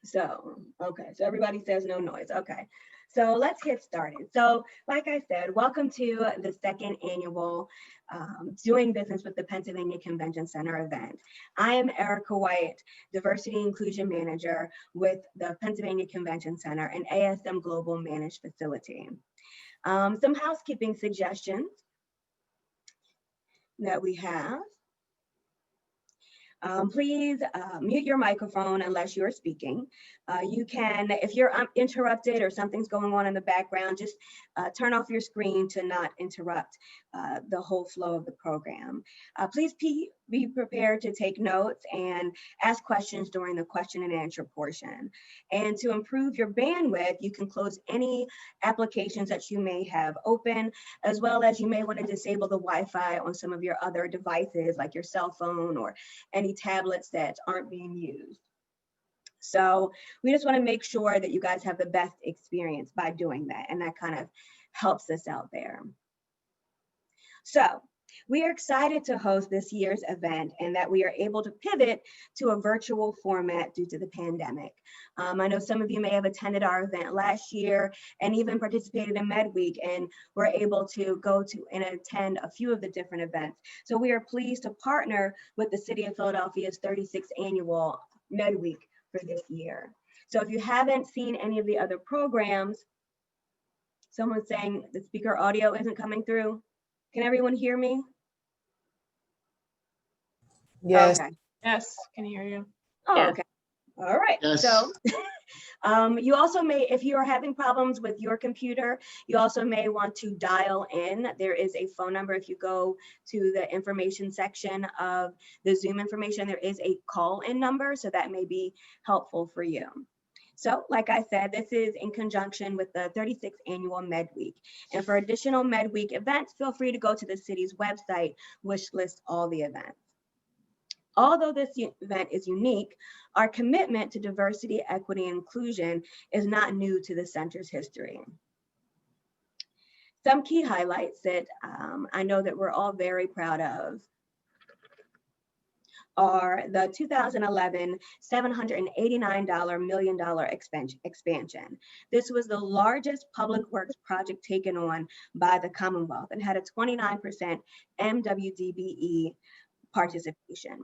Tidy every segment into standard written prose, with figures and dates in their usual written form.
Okay, so everybody says no noise. Okay, so let's get started. So, like I said, welcome to the second annual Doing Business with the Pennsylvania Convention Center event. I am Erica White, Diversity Inclusion Manager with the Pennsylvania Convention Center and ASM Global Managed Facility. Some housekeeping suggestions that we have. Please mute your microphone unless you're speaking. You can, if you're interrupted or something's going on in the background, just turn off your screen to not interrupt the whole flow of the program. Please be prepared to take notes and ask questions during the question and answer portion. And to improve your bandwidth, you can close any applications that you may have open, as well as you may want to disable the Wi-Fi on some of your other devices like your cell phone or any tablets that aren't being used. So we just want to make sure that you guys have the best experience by doing that, and that kind of helps us out there. So we are excited to host this year's event and that we are able to pivot to a virtual format due to the pandemic. I know some of you may have attended our event last year and even participated in MedWeek, and were able to go to and attend a few of the different events. So we are pleased to partner with the City of Philadelphia's 36th annual MedWeek for this year. So if you haven't seen any of the other programs, someone's saying the speaker audio isn't coming through. Can everyone hear me? Yes. Okay. Yes, can hear you. Oh, Yeah. okay. All right. Yes. So you also may, if you are having problems with your computer, you also may want to dial in. There is a phone number. If you go to the information section of the Zoom information, there is a call-in number, so that may be helpful for you. So, like I said, this is in conjunction with the 36th annual MedWeek. And for additional MedWeek events, feel free to go to the city's website, which lists all the events. Although this event is unique, our commitment to diversity, equity, and inclusion is not new to the center's history. Some key highlights that I know that we're all very proud of are the 2011 $789 million expansion. This was the largest public works project taken on by the Commonwealth and had a 29% MWDBE participation.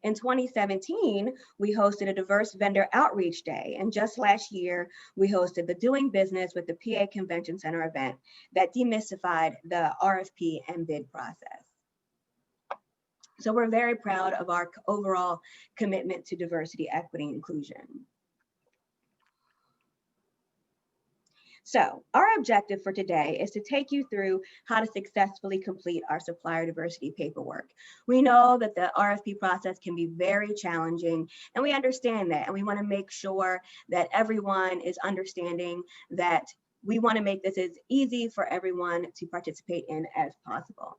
In 2017, we hosted a diverse vendor outreach day, and just last year, we hosted the Doing Business with the PA Convention Center event that demystified the RFP and bid process. So we're very proud of our overall commitment to diversity, equity, and inclusion. So our objective for today is to take you through how to successfully complete our supplier diversity paperwork. We know that the RFP process can be very challenging, and we understand that, and we want to make sure that everyone is understanding that we want to make this as easy for everyone to participate in as possible.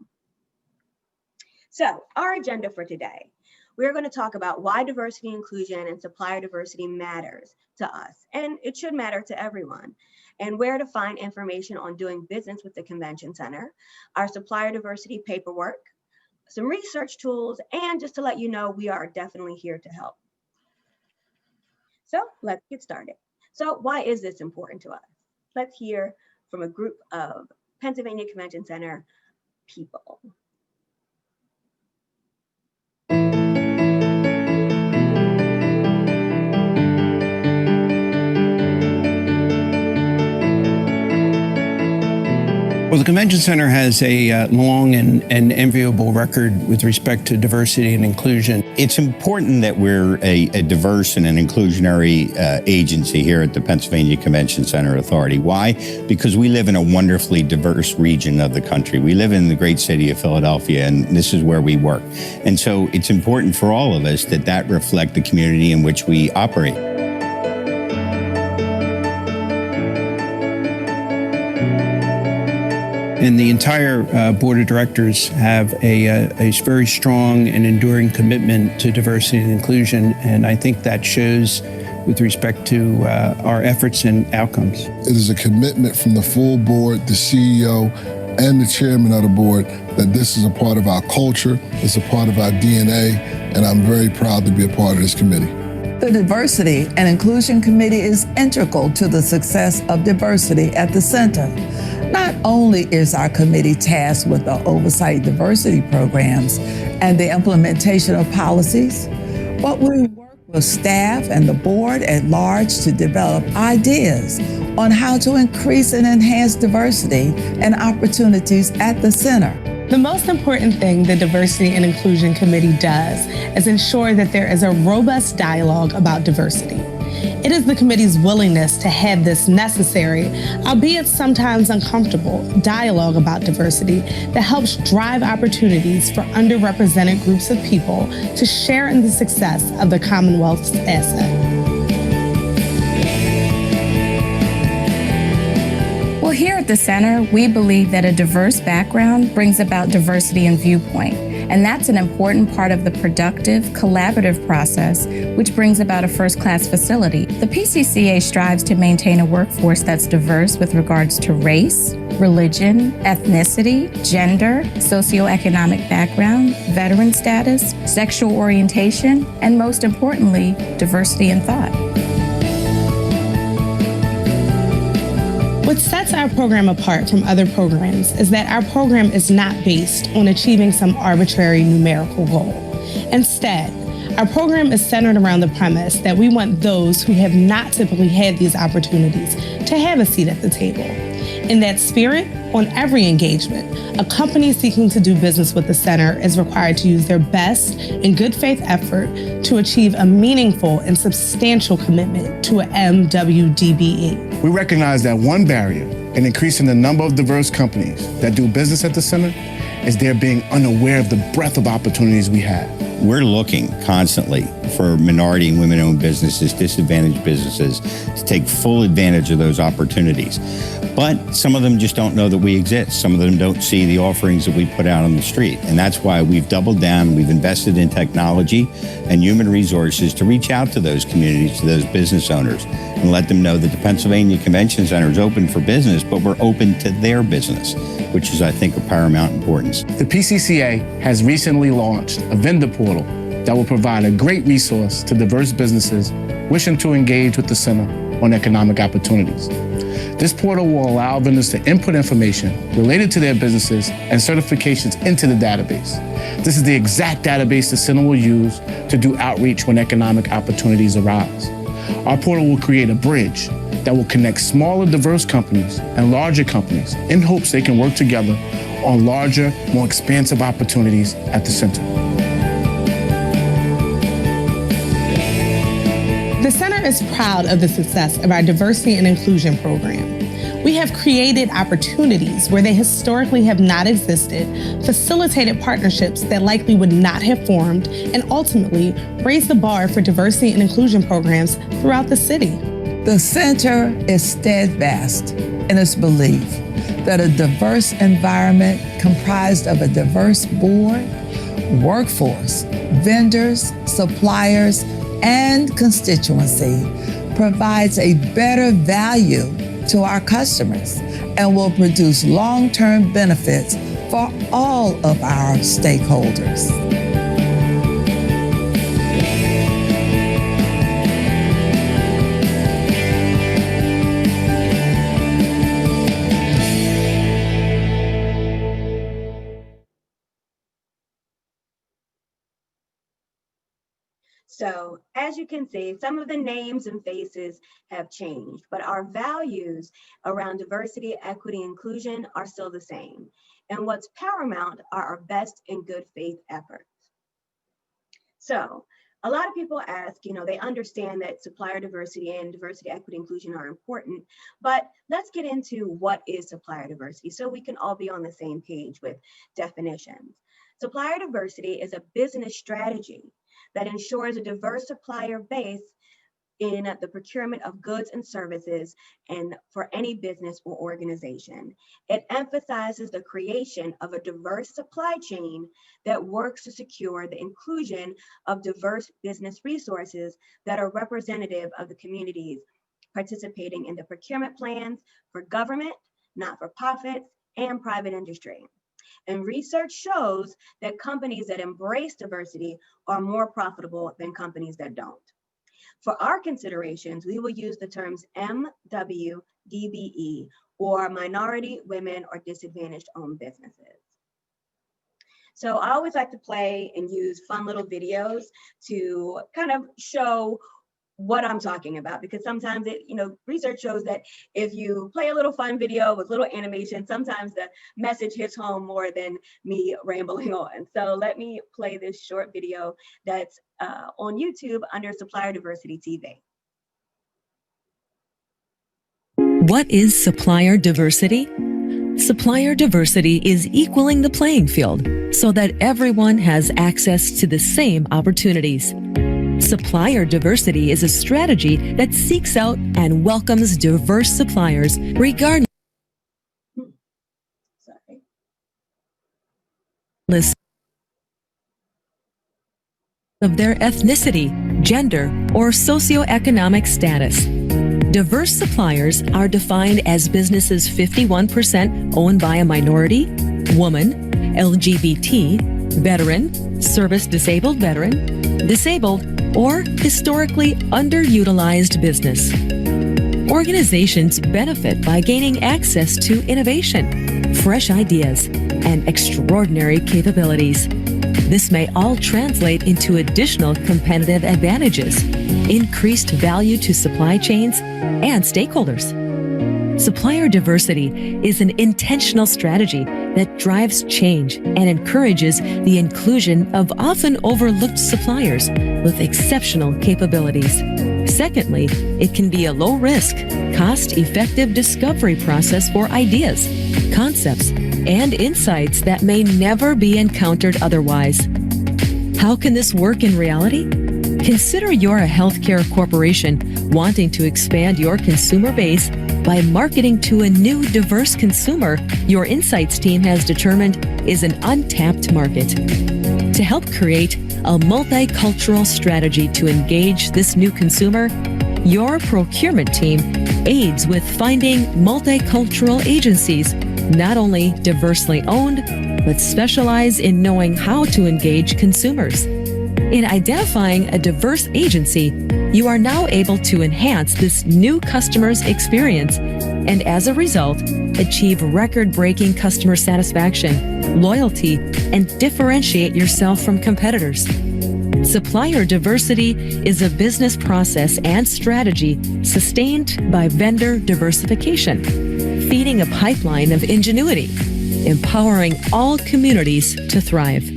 So our agenda for today, we're going to talk about why diversity, inclusion, and supplier diversity matters to us, and it should matter to everyone, and where to find information on doing business with the Convention Center, our supplier diversity paperwork, some research tools, and just to let you know, we are definitely here to help. So let's get started. So why is this important to us? Let's hear from a group of Pennsylvania Convention Center people. Well, the Convention Center has a long and enviable record with respect to diversity and inclusion. It's important that we're a diverse and an inclusionary agency here at the Pennsylvania Convention Center Authority. Why? Because we live in a wonderfully diverse region of the country. We live in the great city of Philadelphia, and this is where we work. And so it's important for all of us that reflect the community in which we operate. And the entire board of directors have a very strong and enduring commitment to diversity and inclusion, and I think that shows with respect to our efforts and outcomes. It is a commitment from the full board, the CEO, and the chairman of the board that this is a part of our culture, it's a part of our DNA, and I'm very proud to be a part of this committee. The Diversity and Inclusion Committee is integral to the success of diversity at the center. Not only is our committee tasked with the oversight diversity programs and the implementation of policies, but we work with staff and the board at large to develop ideas on how to increase and enhance diversity and opportunities at the center. The most important thing the Diversity and Inclusion Committee does is ensure that there is a robust dialogue about diversity. It is the committee's willingness to have this necessary, albeit sometimes uncomfortable, dialogue about diversity that helps drive opportunities for underrepresented groups of people to share in the success of the Commonwealth's asset. Well, here at the Center, we believe that a diverse background brings about diversity in viewpoint, and that's an important part of the productive, collaborative process, which brings about a first-class facility. The PCCA strives to maintain a workforce that's diverse with regards to race, religion, ethnicity, gender, socioeconomic background, veteran status, sexual orientation, and most importantly, diversity in thought. What sets our program apart from other programs is that our program is not based on achieving some arbitrary numerical goal. Instead, our program is centered around the premise that we want those who have not typically had these opportunities to have a seat at the table. In that spirit, on every engagement, a company seeking to do business with the Center is required to use their best and good faith effort to achieve a meaningful and substantial commitment to a MWDBE. We recognize that one barrier in increasing the number of diverse companies that do business at the Center is their being unaware of the breadth of opportunities we have. We're looking constantly for minority and women-owned businesses, disadvantaged businesses, to take full advantage of those opportunities. But some of them just don't know that we exist. Some of them don't see the offerings that we put out on the street. And that's why we've doubled down, we've invested in technology and human resources to reach out to those communities, to those business owners, and let them know that the Pennsylvania Convention Center is open for business, but we're open to their business, which is, I think, of paramount importance. The PCCA has recently launched a vendor portal that will provide a great resource to diverse businesses wishing to engage with the Center on economic opportunities. This portal will allow vendors to input information related to their businesses and certifications into the database. This is the exact database the Center will use to do outreach when economic opportunities arise. Our portal will create a bridge that will connect smaller, diverse companies and larger companies in hopes they can work together on larger, more expansive opportunities at the Center. The Center is proud of the success of our diversity and inclusion program. We have created opportunities where they historically have not existed, facilitated partnerships that likely would not have formed, and ultimately raised the bar for diversity and inclusion programs throughout the city. The Center is steadfast in its belief that a diverse environment comprised of a diverse board, workforce, vendors, suppliers, and constituency provides a better value to our customers and will produce long-term benefits for all of our stakeholders. So as you can see, some of the names and faces have changed, but our values around diversity, equity, inclusion are still the same. And what's paramount are our best and good faith efforts. So a lot of people ask, they understand that supplier diversity and diversity, equity, inclusion are important, but let's get into what is supplier diversity so we can all be on the same page with definitions. Supplier diversity is a business strategy that ensures a diverse supplier base in the procurement of goods and services and for any business or organization. It emphasizes the creation of a diverse supply chain that works to secure the inclusion of diverse business resources that are representative of the communities participating in the procurement plans for government, not-for-profits, and private industry. And research shows that companies that embrace diversity are more profitable than companies that don't. For our considerations, we will use the terms MWDBE, or minority, women, or disadvantaged owned businesses. So I always like to play and use fun little videos to kind of show what I'm talking about, because sometimes research shows that if you play a little fun video with little animation, sometimes the message hits home more than me rambling on. So let me play this short video that's on YouTube under Supplier Diversity TV. What is supplier diversity? Supplier diversity is equaling the playing field so that everyone has access to the same opportunities. Supplier diversity is a strategy that seeks out and welcomes diverse suppliers regardless of their ethnicity, gender, or socioeconomic status. Diverse suppliers are defined as businesses 51% owned by a minority, woman, LGBT, veteran, service-disabled veteran, disabled, or historically underutilized business. Organizations benefit by gaining access to innovation, fresh ideas, and extraordinary capabilities. This may all translate into additional competitive advantages, increased value to supply chains and stakeholders. Supplier diversity is an intentional strategy that drives change and encourages the inclusion of often overlooked suppliers with exceptional capabilities. Secondly, it can be a low-risk, cost-effective discovery process for ideas, concepts, and insights that may never be encountered otherwise. How can this work in reality? Consider you're a healthcare corporation wanting to expand your consumer base by marketing to a new diverse consumer your insights team has determined is an untapped market. To help create a multicultural strategy to engage this new consumer, your procurement team aids with finding multicultural agencies, not only diversely owned, but specialize in knowing how to engage consumers. In identifying a diverse agency, you are now able to enhance this new customer's experience and, as a result, achieve record-breaking customer satisfaction, loyalty, and differentiate yourself from competitors. Supplier diversity is a business process and strategy sustained by vendor diversification, feeding a pipeline of ingenuity, empowering all communities to thrive.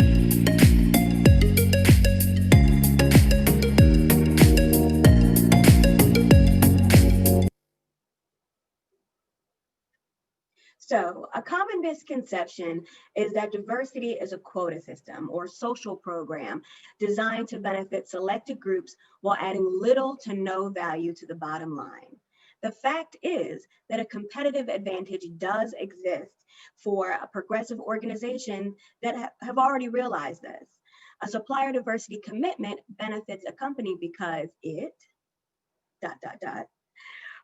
So a common misconception is that diversity is a quota system or social program designed to benefit selected groups while adding little to no value to the bottom line. The fact is that a competitive advantage does exist for a progressive organization that have already realized this. A supplier diversity commitment benefits a company because it, ...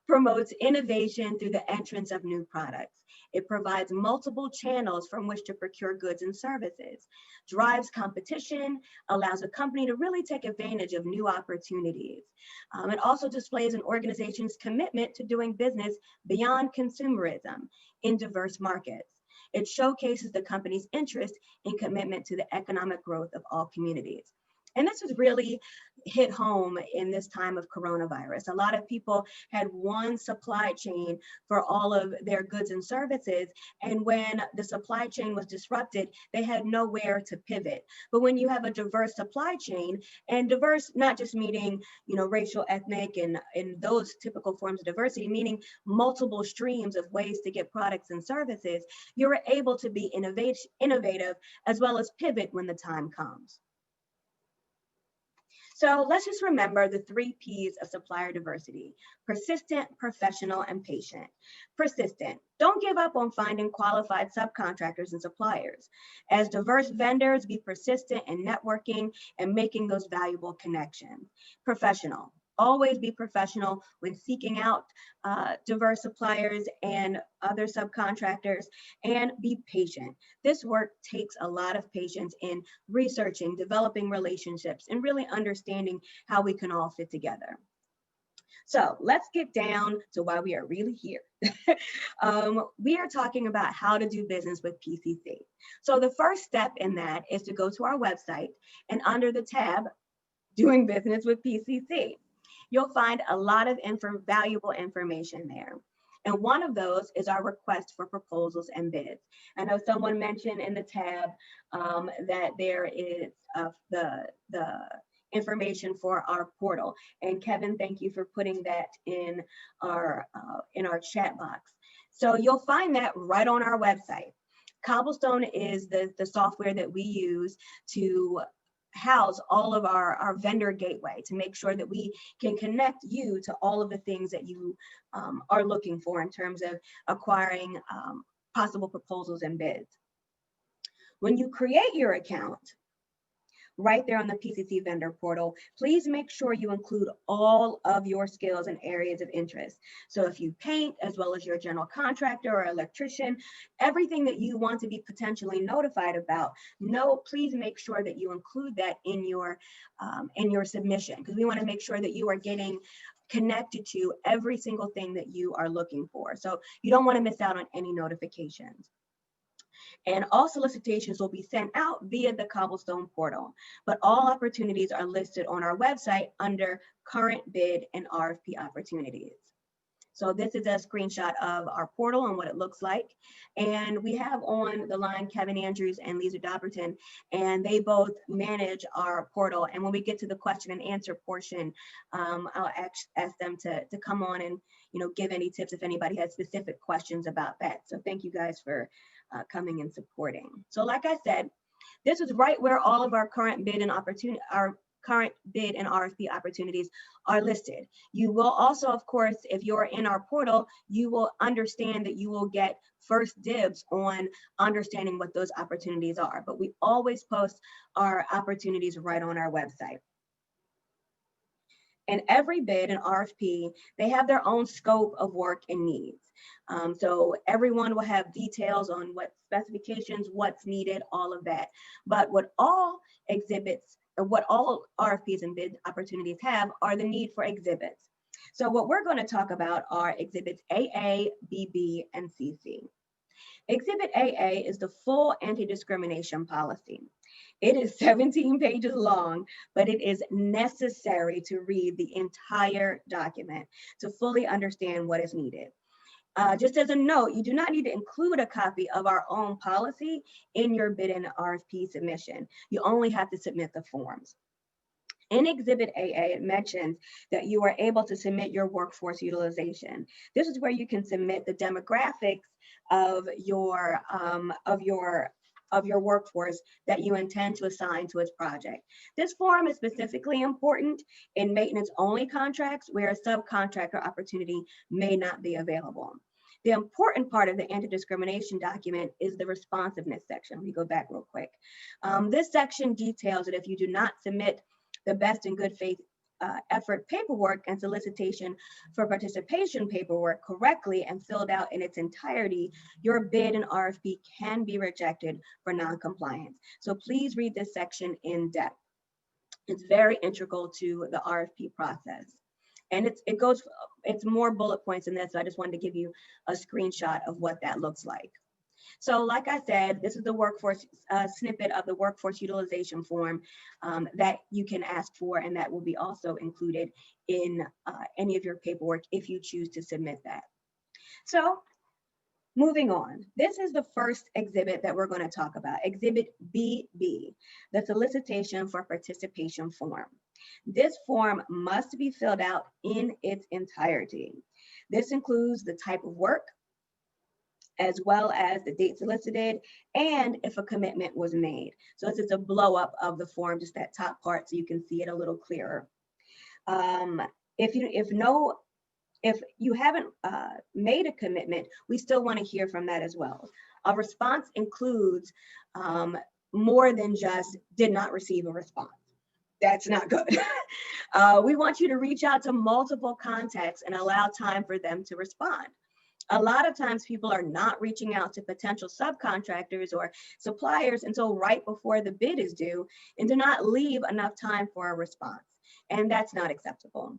promotes innovation through the entrance of new products. It provides multiple channels from which to procure goods and services, drives competition, allows a company to really take advantage of new opportunities. It also displays an organization's commitment to doing business beyond consumerism in diverse markets. It showcases the company's interest and commitment to the economic growth of all communities. And this has really hit home in this time of coronavirus. A lot of people had one supply chain for all of their goods and services. And when the supply chain was disrupted, they had nowhere to pivot. But when you have a diverse supply chain, and diverse, not just meaning, racial, ethnic, and those typical forms of diversity, meaning multiple streams of ways to get products and services, you're able to be innovative as well as pivot when the time comes. So let's just remember the 3 P's of supplier diversity: persistent, professional, and patient. Persistent. Don't give up on finding qualified subcontractors and suppliers. As diverse vendors, be persistent in networking and making those valuable connections. Professional. Always be professional when seeking out diverse suppliers and other subcontractors, and be patient. This work takes a lot of patience in researching, developing relationships, and really understanding how we can all fit together. So let's get down to why we are really here. We are talking about how to do business with PCC. So the first step in that is to go to our website, and under the tab, Doing Business with PCC, you'll find a lot of valuable information there. And one of those is our request for proposals and bids. I know someone mentioned in the tab that there is the information for our portal. And Kevin, thank you for putting that in our chat box. So you'll find that right on our website. Cobblestone is the software that we use to house all of our vendor gateway, to make sure that we can connect you to all of the things that you are looking for in terms of acquiring possible proposals and bids. When you create your account, right there on the PCC vendor portal, please make sure you include all of your skills and areas of interest. So if you paint, as well as your general contractor or electrician, everything that you want to be potentially notified about, please make sure that you include that in your submission, because we want to make sure that you are getting connected to every single thing that you are looking for. So you don't want to miss out on any notifications. And all solicitations will be sent out via the Cobblestone portal, but all opportunities are listed on our website under current bid and RFP opportunities. So this is a screenshot of our portal and what it looks like. And we have on the line Kevin Andrews and Lisa Dobberton, and they both manage our portal. And when we get to the question and answer portion, I'll ask them to come on and give any tips if anybody has specific questions about that. So thank you guys for coming and supporting. So like I said, this is right where all of our current bid and RFP opportunities are listed. You will also, of course, if you're in our portal, you will understand that you will get first dibs on understanding what those opportunities are. But we always post our opportunities right on our website. And every bid and RFP, they have their own scope of work and needs. So everyone will have details on what specifications, what's needed, all of that. But what all RFPs and bid opportunities have are the need for exhibits. So what we're going to talk about are exhibits AA, BB, and CC. Exhibit AA is the full anti-discrimination policy. It is 17 pages long, but it is necessary to read the entire document to fully understand what is needed. Just as a note, you do not need to include a copy of our own policy in your bid and RFP submission. You only have to submit the forms. In Exhibit AA, it mentions that you are able to submit your workforce utilization. This is where you can submit the demographics of your workforce that you intend to assign to its project. This form is specifically important in maintenance-only contracts where a subcontractor opportunity may not be available. The important part of the anti-discrimination document is the responsiveness section. Let me go back real quick. This section details that if you do not submit the best and good faith effort paperwork and solicitation for participation paperwork correctly and filled out in its entirety, your bid and RFP can be rejected for non-compliance. So please read this section in depth. It's very integral to the RFP process. And it's more bullet points than this, so I just wanted to give you a screenshot of what that looks like. So like I said, this is the workforce snippet of the workforce utilization form that you can ask for, and that will be also included in any of your paperwork if you choose to submit that. So moving on, this is the first exhibit that we're going to talk about, Exhibit BB, the solicitation for participation form. This form must be filled out in its entirety. This includes the type of work, as well as the date solicited, and if a commitment was made. So this is a blow up of the form, just that top part, so you can see it a little clearer. If you haven't made a commitment, we still want to hear from that as well. A response includes more than just did not receive a response. That's not good. We want you to reach out to multiple contacts and allow time for them to respond. A lot of times people are not reaching out to potential subcontractors or suppliers until right before the bid is due and do not leave enough time for a response. And that's not acceptable.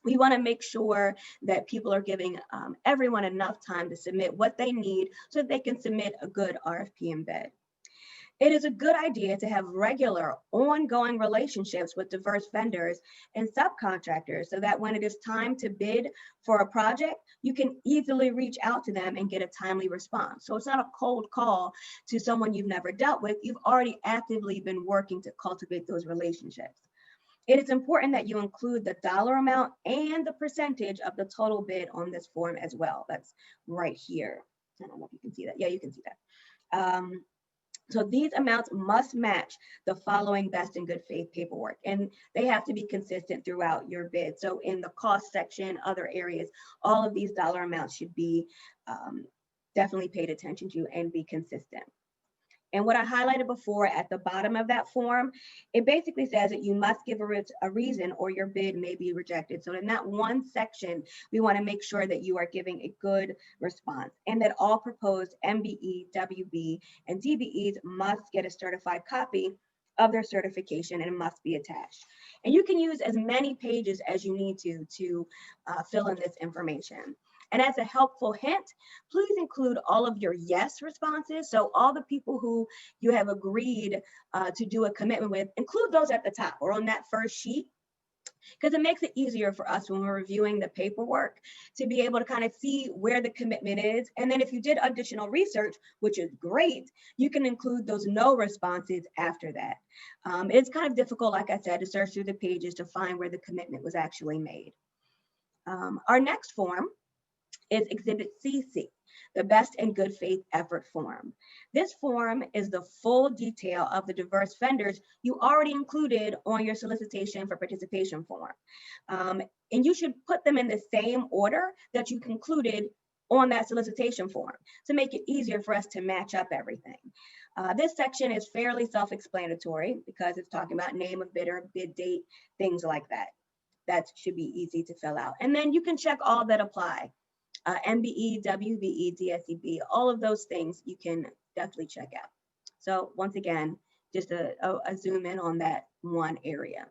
We want to make sure that people are giving everyone enough time to submit what they need so that they can submit a good RFP and bid. It is a good idea to have regular, ongoing relationships with diverse vendors and subcontractors so that when it is time to bid for a project, you can easily reach out to them and get a timely response. So it's not a cold call to someone you've never dealt with. You've already actively been working to cultivate those relationships. It is important that you include the dollar amount and the percentage of the total bid on this form as well. That's right here. I don't know if you can see that. Yeah, you can see that. So these amounts must match the following best and good faith paperwork, and they have to be consistent throughout your bid. So in the cost section, other areas, all of these dollar amounts should be definitely paid attention to and be consistent. And what I highlighted before at the bottom of that form, it basically says that you must give a reason or your bid may be rejected. So in that one section, we want to make sure that you are giving a good response and that all proposed MBE, WB, and DBEs must get a certified copy of their certification and it must be attached. And you can use as many pages as you need to fill in this information. And as a helpful hint, please include all of your yes responses. So all the people who you have agreed to do a commitment with, include those at the top or on that first sheet, because it makes it easier for us when we're reviewing the paperwork to be able to kind of see where the commitment is. And then if you did additional research, which is great, you can include those no responses after that. It's kind of difficult, like I said, to search through the pages to find where the commitment was actually made. Our next form is Exhibit CC, the best and good faith effort form. This form is the full detail of the diverse vendors you already included on your solicitation for participation form. And you should put them in the same order that you concluded on that solicitation form to make it easier for us to match up everything. This section is fairly self-explanatory because it's talking about name of bidder, bid date, things like that. That should be easy to fill out. And then you can check all that apply. MBE, WBE, DSEB, all of those things you can definitely check out. So once again, just a zoom in on that one area.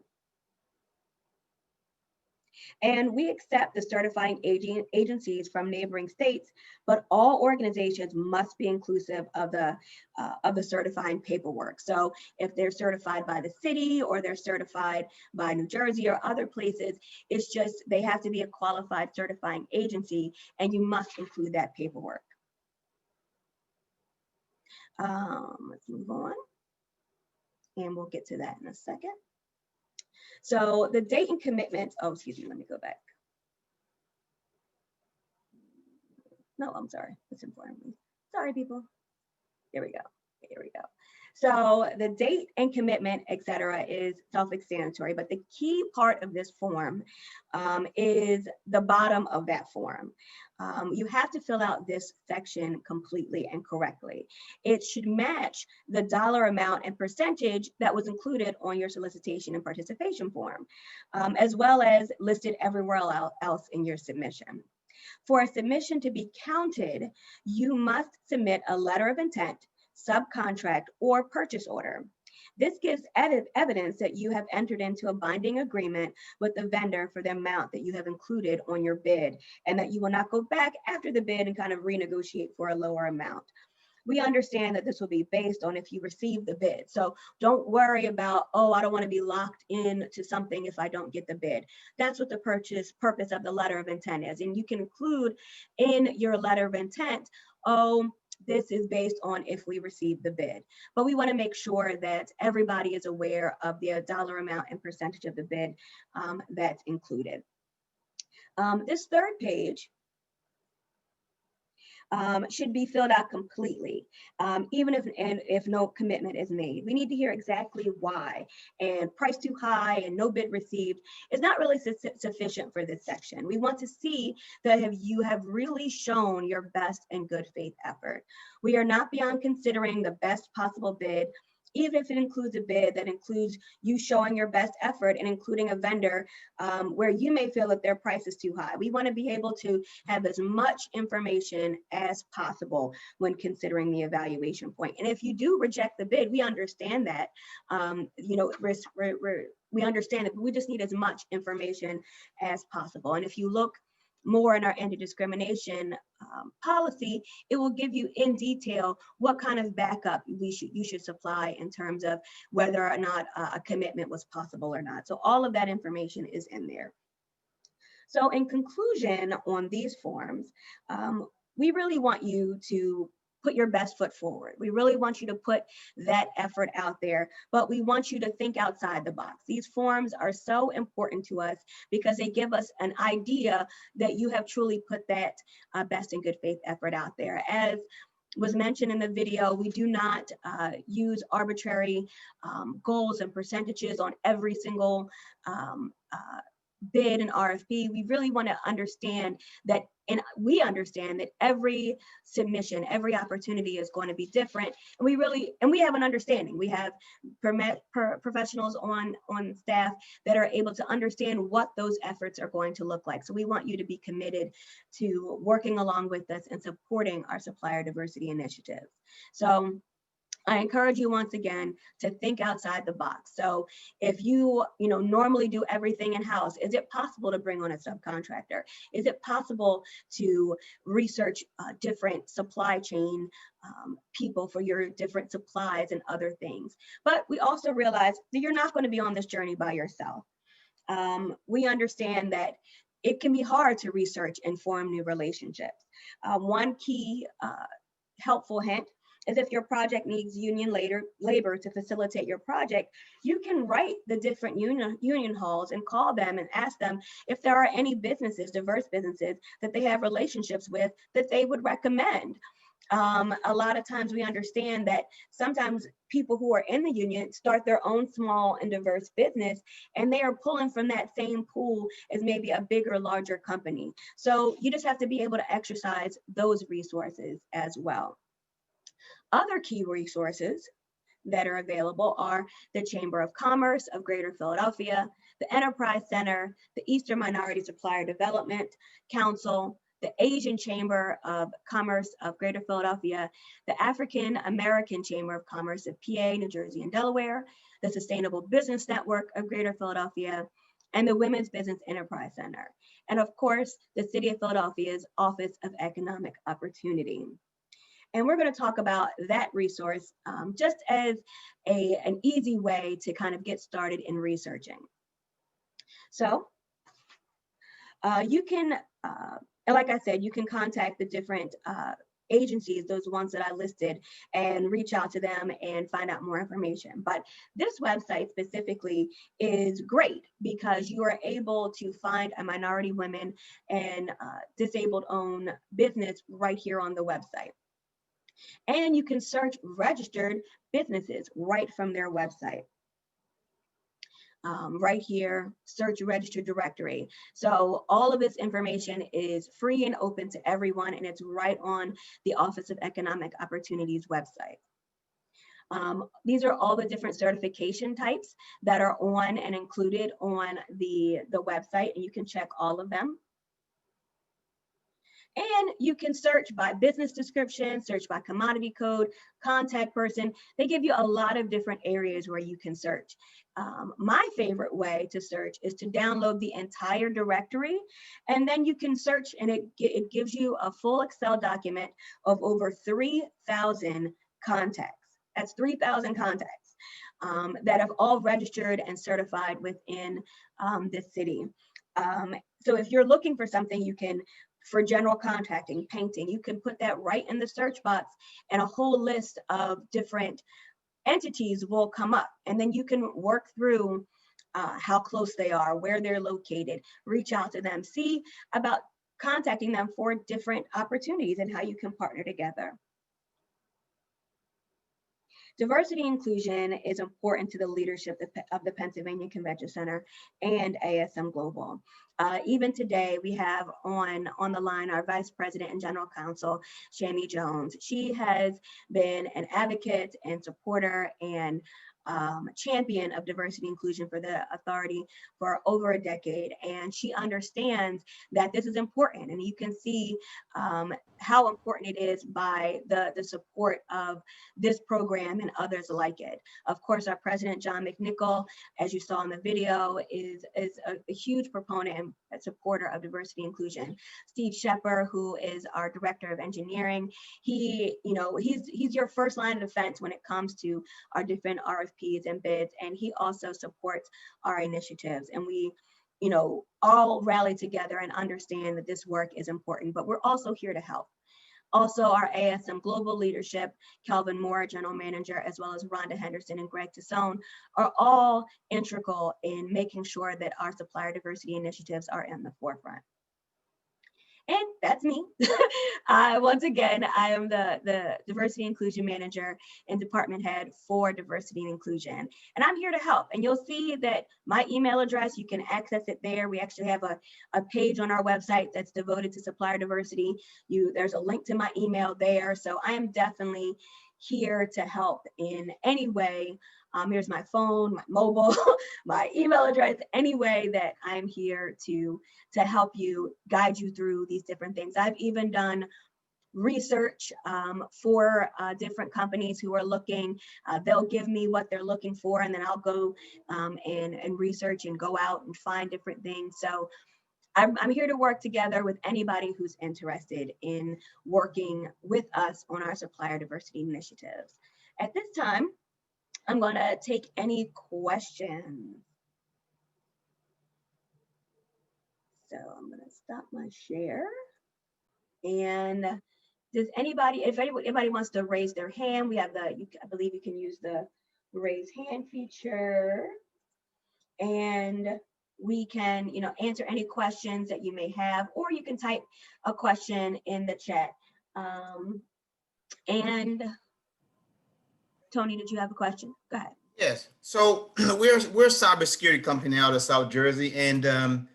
And we accept the certifying agencies from neighboring states, but all organizations must be inclusive of the certifying paperwork. So if they're certified by the city or they're certified by New Jersey or other places, it's just they have to be a qualified certifying agency and you must include that paperwork. Let's move on. And we'll get to that in a second. So the date and commitment, oh, excuse me, let me go back. No, I'm sorry, it's important. Sorry, people. Here we go, here we go. So the date and commitment, et cetera, is self-explanatory, but the key part of this form is the bottom of that form. You have to fill out this section completely and correctly. It should match the dollar amount and percentage that was included on your solicitation and participation form, as well as listed everywhere else in your submission. For a submission to be counted, you must submit a letter of intent, subcontract, or purchase order. This gives evidence that you have entered into a binding agreement with the vendor for the amount that you have included on your bid, and that you will not go back after the bid and kind of renegotiate for a lower amount. We understand that this will be based on if you receive the bid. So don't worry about, oh, I don't want to be locked in to something if I don't get the bid. That's what the purpose of the letter of intent is. And you can include in your letter of intent, oh, this is based on if we receive the bid. But we want to make sure that everybody is aware of the dollar amount and percentage of the bid that's included. This third page should be filled out completely, even if no commitment is made. We need to hear exactly why, and price too high and no bid received is not really sufficient for this section. We want to see that you have really shown your best and good faith effort. We are not beyond considering the best possible bid even if it includes a bid that includes you showing your best effort and including a vendor where you may feel that their price is too high. We want to be able to have as much information as possible when considering the evaluation point. And if you do reject the bid, we understand that, we understand it, but we just need as much information as possible. And if you look more in our anti-discrimination policy, it will give you in detail what kind of backup you should supply in terms of whether or not a commitment was possible or not. So all of that information is in there. So in conclusion on these forms, we really want you to put your best foot forward. We really want you to put that effort out there, but we want you to think outside the box. These forms are so important to us because they give us an idea that you have truly put that best and good faith effort out there. As was mentioned in the video, we do not use arbitrary goals and percentages on every single bid and RFP. We really want to understand that, and we understand that every submission, every opportunity is going to be different. And we have an understanding. We have professionals on staff that are able to understand what those efforts are going to look like. So we want you to be committed to working along with us and supporting our supplier diversity initiatives. So I encourage you once again to think outside the box. So if you normally do everything in-house, is it possible to bring on a subcontractor? Is it possible to research different supply chain people for your different supplies and other things? But we also realize that you're not going to be on this journey by yourself. We understand that it can be hard to research and form new relationships. One key helpful hint is if your project needs union labor to facilitate your project, you can write the different union halls and call them and ask them if there are any businesses, diverse businesses, that they have relationships with that they would recommend. A lot of times we understand that sometimes people who are in the union start their own small and diverse business, and they are pulling from that same pool as maybe a bigger, larger company. So you just have to be able to exercise those resources as well. Other key resources that are available are the Chamber of Commerce of Greater Philadelphia, the Enterprise Center, the Eastern Minority Supplier Development Council, the Asian Chamber of Commerce of Greater Philadelphia, the African American Chamber of Commerce of PA, New Jersey, and Delaware, the Sustainable Business Network of Greater Philadelphia, and the Women's Business Enterprise Center. And of course, the City of Philadelphia's Office of Economic Opportunity. And we're going to talk about that resource just as an easy way to kind of get started in researching. So you can, like I said, you can contact the different agencies, those ones that I listed, and reach out to them and find out more information. But this website specifically is great because you are able to find a minority women and disabled owned business right here on the website. And you can search registered businesses right from their website. Right here, search registered directory. So all of this information is free and open to everyone, and it's right on the Office of Economic Opportunities website. These are all the different certification types that are on and included on the website, and you can check all of them. And you can search by business description, search by commodity code, contact person. They give you a lot of different areas where you can search. My favorite way to search is to download the entire directory, and then you can search, and it gives you a full Excel document of over 3,000 contacts. That's 3,000 contacts that have all registered and certified within this city. So if you're looking for something, you can, for general contracting, painting, you can put that right in the search box, and a whole list of different entities will come up. And then you can work through how close they are, where they're located, reach out to them, see about contacting them for different opportunities and how you can partner together. Diversity inclusion is important to the leadership of the Pennsylvania Convention Center and ASM Global. Even today, we have on the line our Vice President and General Counsel, Shami Jones. She has been an advocate and supporter and champion of diversity inclusion for the authority for over a decade, and she understands that this is important, and you can see how important it is by the support of this program and others like it. Of course, our President John McNichol, as you saw in the video, is a huge proponent and a supporter of diversity inclusion. Steve Shepard, who is our Director of Engineering, he's your first line of defense when it comes to our different RFPs and bids, and he also supports our initiatives. And we all rally together and understand that this work is important, but we're also here to help. Also, our ASM Global leadership, Kelvin Moore, General Manager, as well as Rhonda Henderson and Greg Tassone, are all integral in making sure that our supplier diversity initiatives are in the forefront. And that's me. Once again, I am the Diversity Inclusion Manager and Department Head for Diversity and Inclusion. And I'm here to help. And you'll see that my email address, you can access it there. We actually have a page on our website that's devoted to supplier diversity. There's a link to my email there. So I am definitely here to help in any way. Here's my phone, my mobile, my email address, any way that I'm here to help you, guide you through these different things. I've even done research for different companies who are looking. They'll give me what they're looking for, and then I'll go and research and go out and find different things. So I'm here to work together with anybody who's interested in working with us on our supplier diversity initiatives. At this time, I'm going to take any questions. So I'm going to stop my share. And does anybody, if anybody wants to raise their hand, we have I believe you can use the raise hand feature, and we can, answer any questions that you may have, or you can type a question in the chat. And Tony, did you have a question? Go ahead. Yes. So we're a cybersecurity company out of South Jersey, and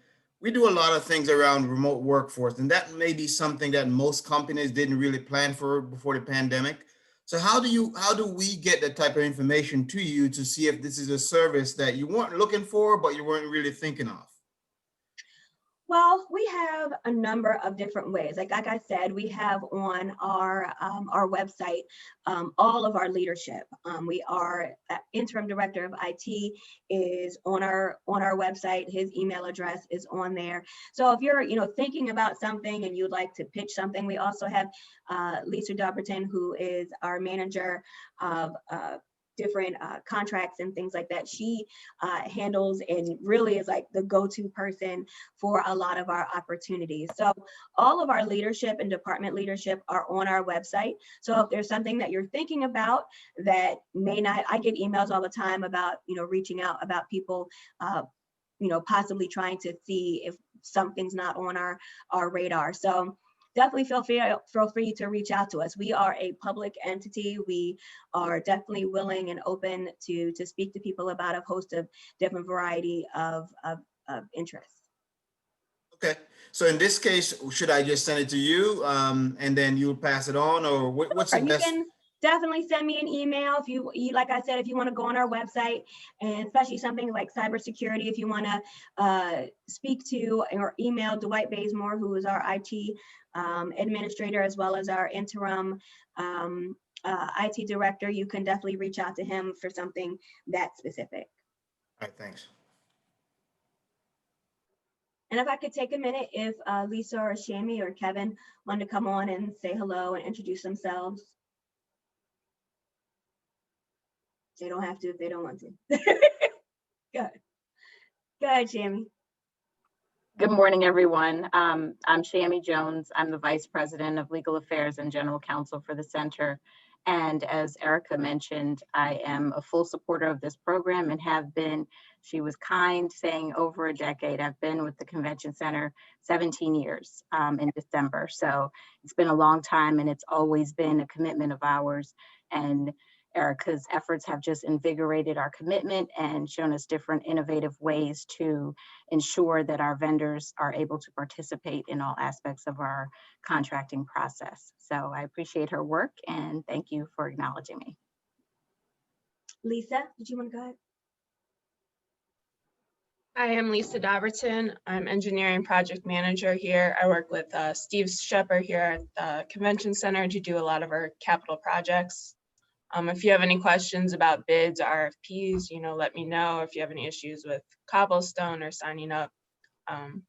we do a lot of things around remote workforce, and that may be something that most companies didn't really plan for before the pandemic. So how do we get that type of information to you to see if this is a service that you weren't looking for, but you weren't really thinking of? Well, we have a number of different ways. Like I said, we have on our website all of our leadership. We are interim director of IT is on our website. His email address is on there. So if you're thinking about something and you'd like to pitch something, we also have Lisa Dobberton, who is our manager of different contracts and things like that. She handles and really is like the go-to person for a lot of our opportunities. So all of our leadership and department leadership are on our website. So if there's something that you're thinking about that may not, I get emails all the time about, reaching out about people, possibly trying to see if something's not on our radar. So definitely feel free to reach out to us. We are a public entity. We are definitely willing and open to speak to people about a host of different variety of interests. Okay. So in this case, should I just send it to you and then you'll pass it on, or what's the best? You can definitely send me an email if you, like I said, if you want to go on our website, and especially something like cybersecurity, if you want to speak to or email Dwight Bazemore, who is our IT administrator, as well as our interim IT director, you can definitely reach out to him for something that specific. All right, thanks. And if I could take a minute, if Lisa or Shami or Kevin wanted to come on and say hello and introduce themselves. They don't have to if they don't want to. Go ahead, Shami. Good morning, everyone. I'm Shami Jones. I'm the Vice President of Legal Affairs and General Counsel for the Center. And as Erica mentioned, I am a full supporter of this program and have been, she was kind, saying over a decade. I've been with the Convention Center 17 years in December. So it's been a long time, and it's always been a commitment of ours. And Erica's efforts have just invigorated our commitment and shown us different innovative ways to ensure that our vendors are able to participate in all aspects of our contracting process. So I appreciate her work and thank you for acknowledging me. Lisa, did you want to go ahead? Hi, I'm Lisa Dobberton. I'm engineering project manager here. I work with Steve Shepard here at the Convention Center to do a lot of our capital projects. If you have any questions about bids, RFPs, let me know. If you have any issues with Cobblestone or signing up,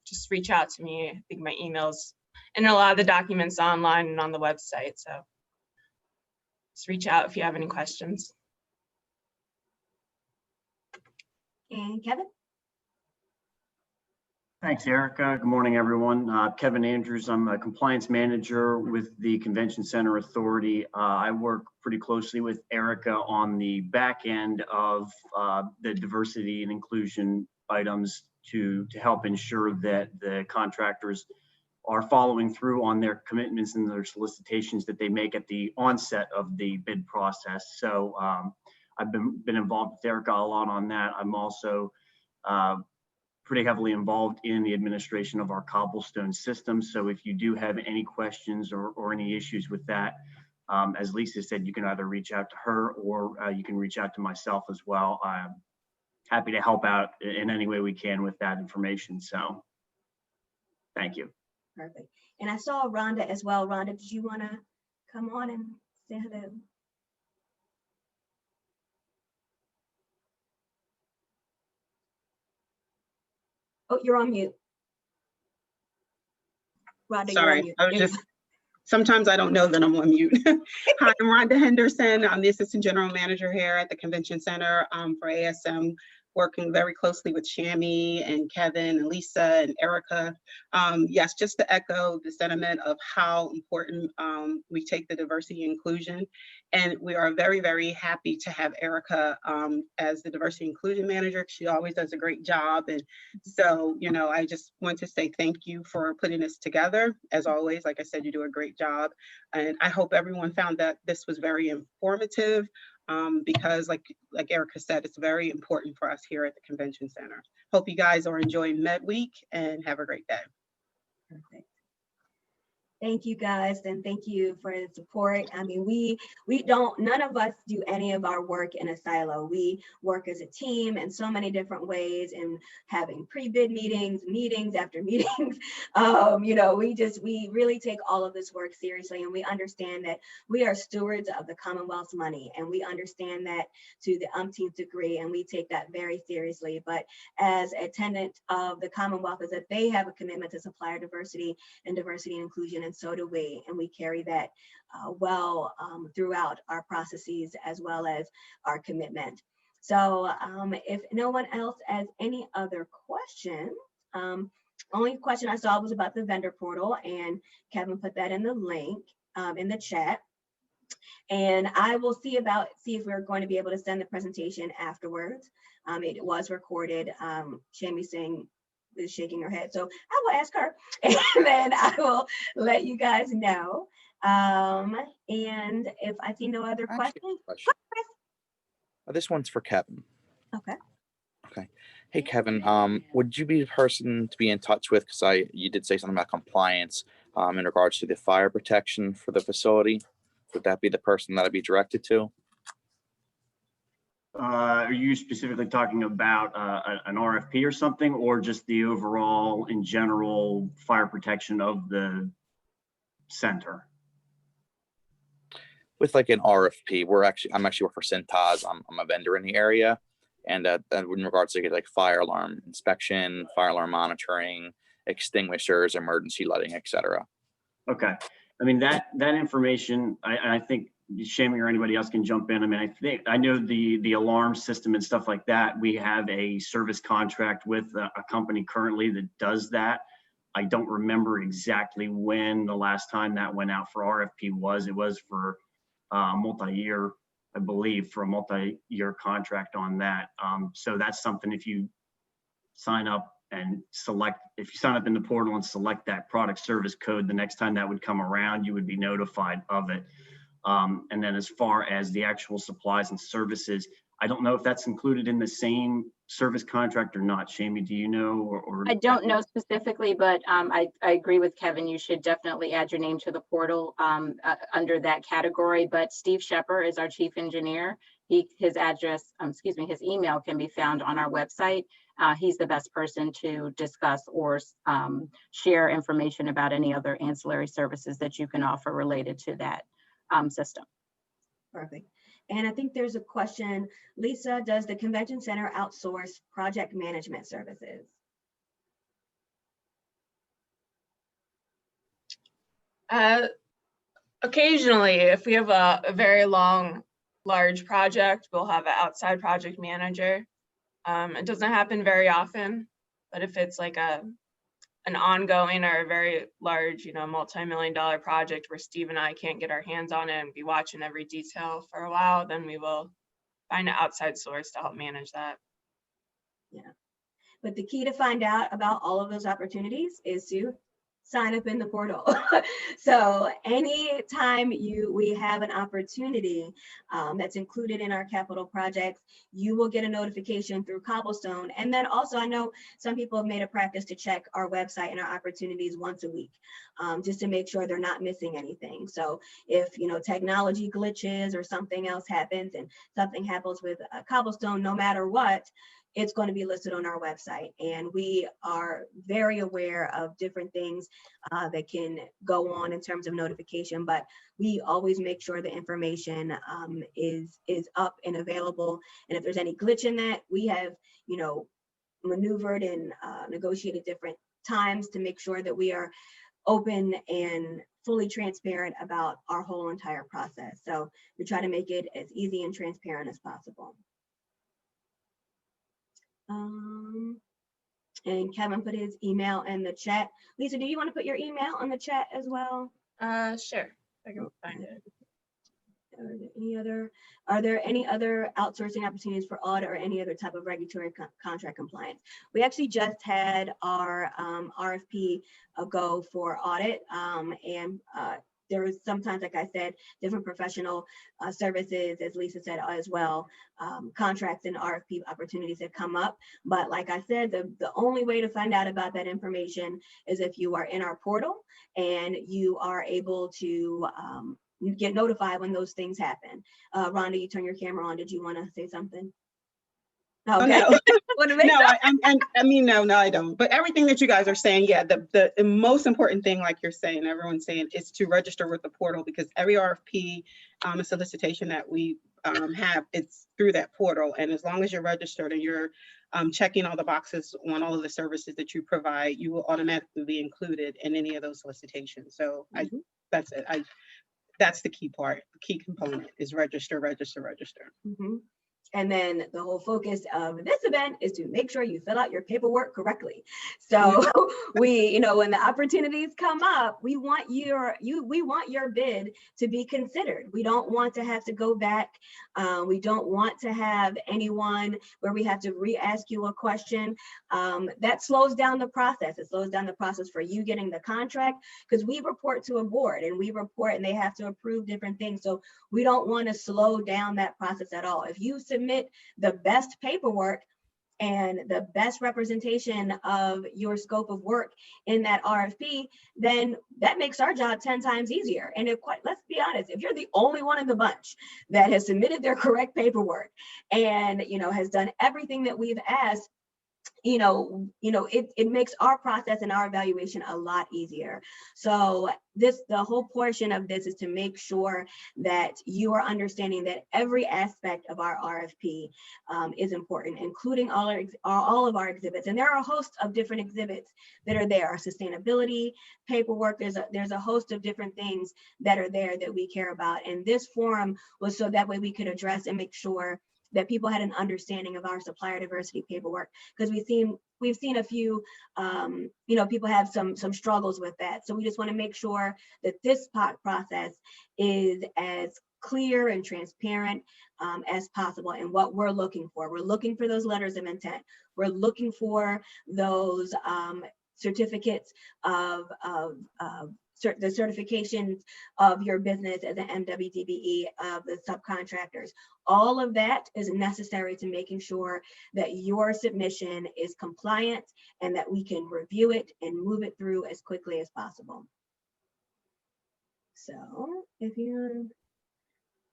just reach out to me. I think my email's and a lot of the documents online and on the website. So just reach out if you have any questions. And Kevin? Thanks, Erica. Good morning, everyone. Kevin Andrews. I'm a compliance manager with the Convention Center Authority. I work pretty closely with Erica on the back end of the diversity and inclusion items to help ensure that the contractors are following through on their commitments and their solicitations that they make at the onset of the bid process. So I've been involved with Erica a lot on that. I'm also pretty heavily involved in the administration of our Cobblestone system. So if you do have any questions or any issues with that, as Lisa said, you can either reach out to her or you can reach out to myself as well. I'm happy to help out in any way we can with that information. So thank you. Perfect. And I saw Rhonda as well. Rhonda, did you want to come on and say hello? Oh, you're on mute. Rhonda, sorry, you're on mute. I was just, sometimes I don't know that I'm on mute. Hi, I'm Rhonda Henderson. I'm the Assistant General Manager here at the Convention Center for ASM, working very closely with Shami and Kevin and Lisa and Erica. Yes, just to echo the sentiment of how important we take the diversity and inclusion. And we are very, very happy to have Erica as the diversity and inclusion manager. She always does a great job. And so, I just want to say thank you for putting this together. As always, like I said, you do a great job. And I hope everyone found that this was very informative. Because like Erica said, it's very important for us here at the Convention Center. Hope you guys are enjoying Med Week and have a great day. Perfect. Thank you guys, and thank you for the support. I mean, none of us do any of our work in a silo. We work as a team in so many different ways, and having pre-bid meetings after meetings. We really take all of this work seriously, and we understand that we are stewards of the Commonwealth's money, and we understand that to the umpteenth degree, and we take that very seriously. But as a tenant of the Commonwealth, is that they have a commitment to supplier diversity and inclusion, and so do we, and we carry that throughout our processes as well as our commitment. So if no one else has any other questions, only question I saw was about the vendor portal, and Kevin put that in the link in the chat. And I will see if we're going to be able to send the presentation afterwards. It was recorded. Shami Singh is shaking her head, so I will ask her, and then I will let you guys know. And if I see no other questions, this one's for Kevin. Okay. Okay. Hey, Kevin, would you be the person to be in touch with, because you did say something about compliance in regards to the fire protection for the facility? Would that be the person that I'd be directed to? Are you specifically talking about an RFP or something, or just the overall, in general, fire protection of the center? With like an RFP, I'm actually work for Cintas. I'm a vendor in the area, and in regards to like fire alarm inspection, fire alarm monitoring, extinguishers, emergency lighting, etc. Okay, I mean that information. I think Shami or anybody else can jump in. I mean, I know the alarm system and stuff like that. We have a service contract with a company currently that does that. I don't remember exactly when the last time that went out for RFP was. It was for multi-year, I believe, for a multi-year contract on that. So that's something, if you sign up and if you sign up in the portal and select that product service code, the next time that would come around, you would be notified of it. And then as far as the actual supplies and services, I don't know if that's included in the same service contract or not. Shamie, do you know? Or I don't know specifically, but I agree with Kevin. You should definitely add your name to the portal under that category. But Steve Shepper is our chief engineer. His address, his email can be found on our website. He's the best person to discuss or share information about any other ancillary services that you can offer related to that system. Perfect. And I think there's a question, Lisa, does the convention center outsource project management services? Occasionally, if we have a very large project, we'll have an outside project manager. It doesn't happen very often, but if it's like an ongoing or a very large, multi-million-dollar project where Steve and I can't get our hands on it and be watching every detail for a while, then we will find an outside source to help manage that. Yeah, but the key to find out about all of those opportunities is to sign up in the portal. So anytime we have an opportunity that's included in our capital projects, you will get a notification through Cobblestone. And then also, I know some people have made a practice to check our website and our opportunities once a week, just to make sure they're not missing anything. So if technology glitches or something else happens and something happens with Cobblestone, no matter what, it's going to be listed on our website. And we are very aware of different things that can go on in terms of notification, but we always make sure the information is up and available. And if there's any glitch in that, we have, maneuvered and negotiated different times to make sure that we are open and fully transparent about our whole entire process. So we try to make it as easy and transparent as possible. And Kevin put his email in the chat. Lisa, do you want to put your email on the chat as well? Sure, I can find it. Are there any other outsourcing opportunities for audit or any other type of regulatory contract compliance? We actually just had our RFP go for audit, and there was sometimes, like I said, different professional services, as Lisa said as well, contracts and RFP opportunities that come up. But like I said, the only way to find out about that information is if you are in our portal and you are able to you get notified when those things happen. Rhonda, you turn your camera on. Did you want to say something? Okay. Oh, no. No, I don't. But everything that you guys are saying, yeah, the most important thing, like you're saying, everyone's saying, is to register with the portal, because every RFP, a solicitation that we have, it's through that portal. And as long as you're registered and you're checking all the boxes on all of the services that you provide, you will automatically be included in any of those solicitations. So that's it. That's the key part. The key component is register. Mm-hmm. And then the whole focus of this event is to make sure you fill out your paperwork correctly. So we, when the opportunities come up, we want your bid to be considered. We don't want to have to go back. We don't want to have anyone where we have to re-ask you a question. That slows down the process. It slows down the process for you getting the contract, because we report to a board and they have to approve different things. So we don't want to slow down that process at all. If you submit the best paperwork and the best representation of your scope of work in that RFP, then that makes our job 10 times easier. And let's be honest, if you're the only one in the bunch that has submitted their correct paperwork and has done everything that we've asked, it makes our process and our evaluation a lot easier. So the whole portion of this is to make sure that you are understanding that every aspect of our RFP is important, including all of our exhibits. And there are a host of different exhibits that are there. Our sustainability paperwork, there's a host of different things that are there that we care about. And this forum was so that way we could address and make sure that people had an understanding of our supplier diversity paperwork, because we've seen a few, people have some struggles with that. So we just want to make sure that this process is as clear and transparent as possible. And what we're looking for those letters of intent. We're looking for those certificates of the certifications of your business as an MWDBE of the subcontractors. All of that is necessary to making sure that your submission is compliant and that we can review it and move it through as quickly as possible. So if you,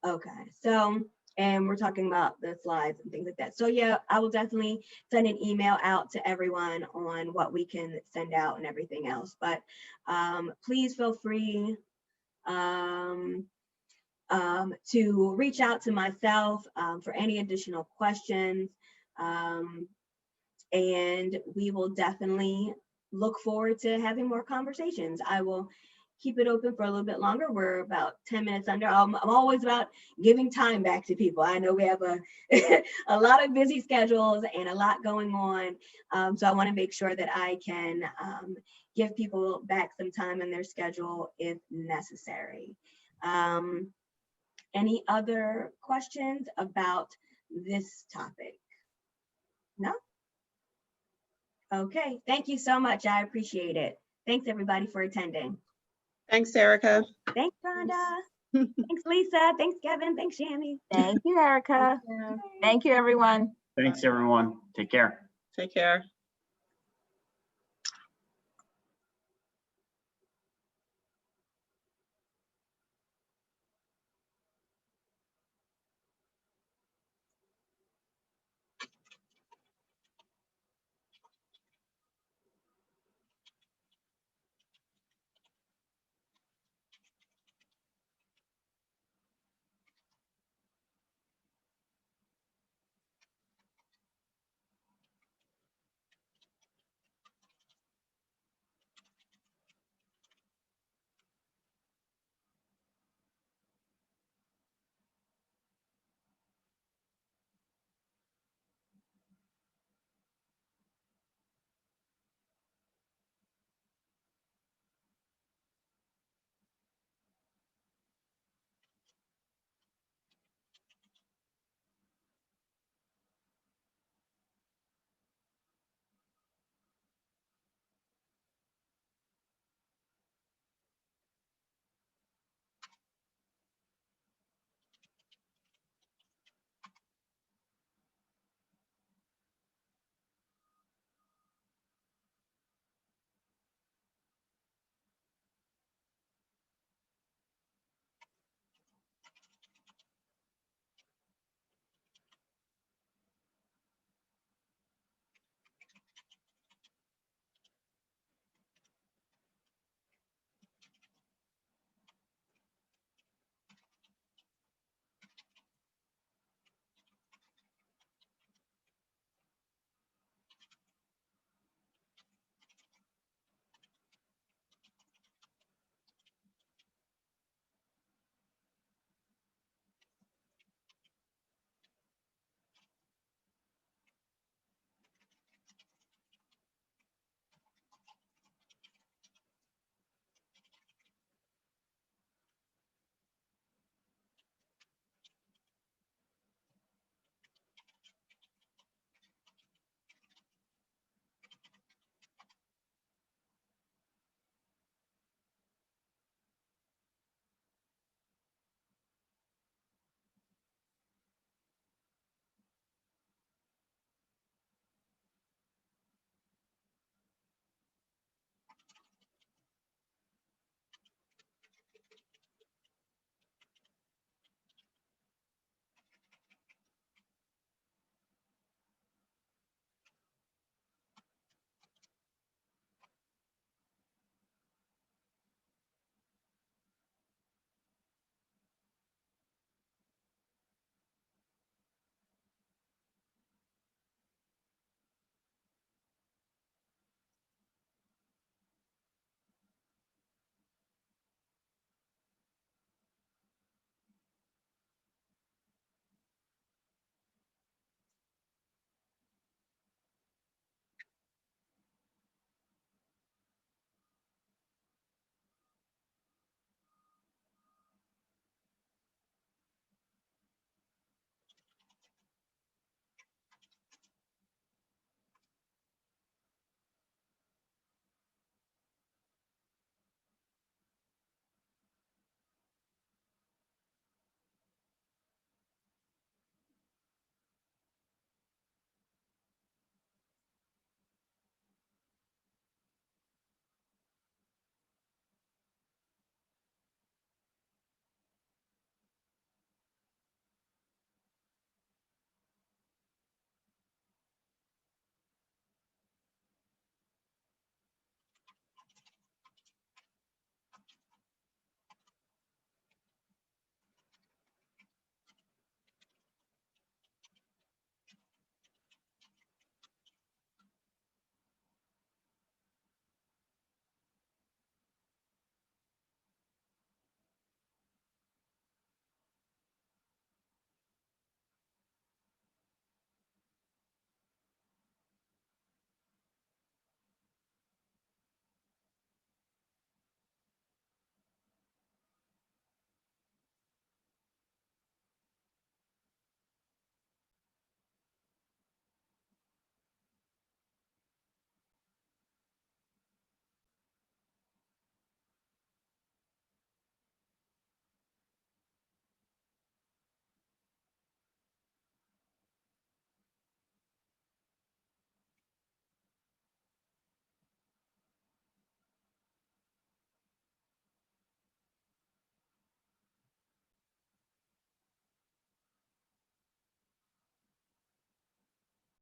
okay, so, and we're talking about the slides and things like that. So yeah, I will definitely send an email out to everyone on what we can send out and everything else. But please feel free to reach out to myself for any additional questions. And we will definitely look forward to having more conversations. I will keep it open for a little bit longer. We're about 10 minutes under. I'm always about giving time back to people. I know we have a lot of busy schedules and a lot going on. So I want to make sure that I can give people back some time in their schedule if necessary. Any other questions about this topic? No? Okay, thank you so much. I appreciate it. Thanks everybody for attending. Thanks, Erica. Thanks, Rhonda. Thanks, Lisa. Thanks, Kevin. Thanks, Shammy. Thank you, Erica. Thank you, everyone. Thanks, everyone. Take care. Take care.